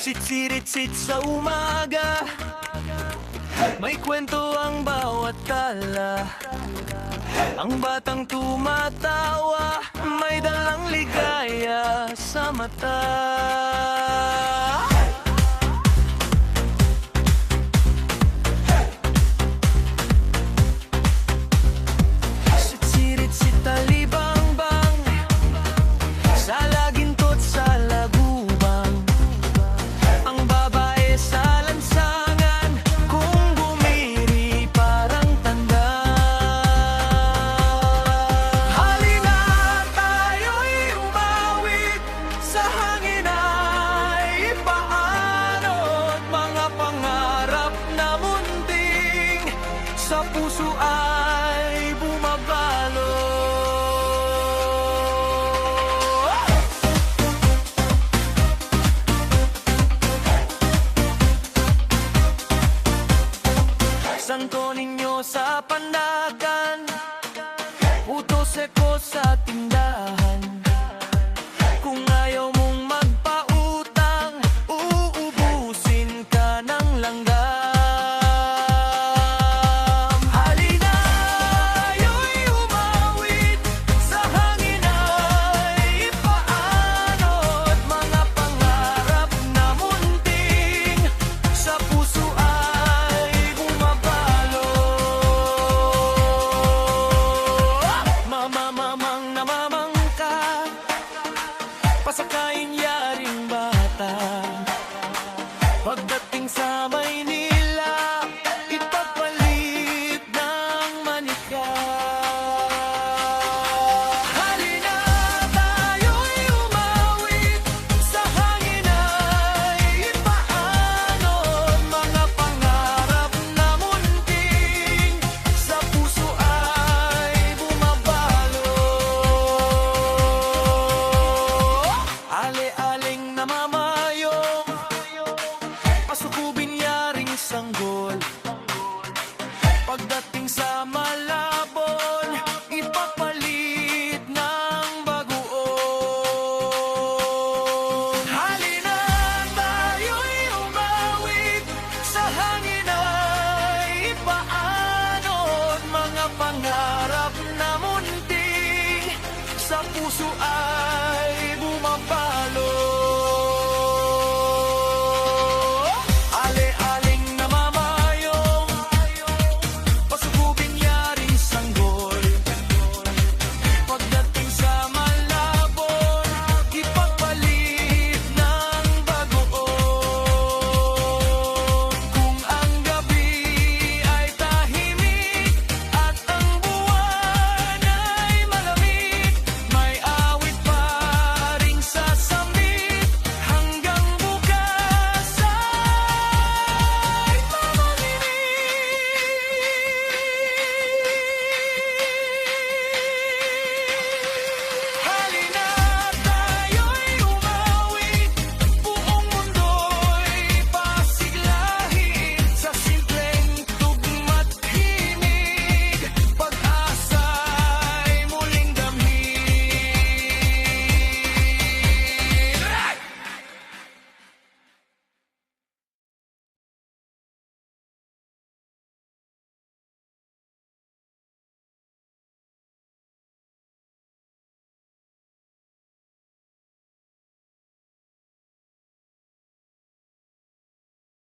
Sitsirit-sit sa umaga, may kwento ang bawat tala. Ang batang tumatawa, may dalang ligaya sa mata. Sitsirit-sit talibang-bang, sa lagintot sa lagubang. Ang babae sa lansangan, kung bumiri parang tanda. Halina tayo'y umawit, sa hangin ay ipaanod. Mga pangarap na munting, sa puso ay bumabalo. Santo ninyo sa pandakan, utos eko sa tindahan. Kung ayaw mong magpautang, uubusin ka ng langgam. Halina tayo'y umawit, sa hangin ay ipaanod. Mga pangarap na munting, sa puso ay bumabalo. Mamamamang namamang ka, pasakayin yaring bata. Pagdating sa Maynila, ipapalit ng manika. Halina tayo'y umawit, sa hangin ay ipaanod. Mga pangarap na munting, sa puso ay bumabalo. Ale-aling namamayong, pasukubin yaring sanggol. Pagdating sa Malabon, ipapalit ng bagoong. Halina tayo'y umawit, sa hangin ay ipaanod. Mga pangarap na munting, sa puso ay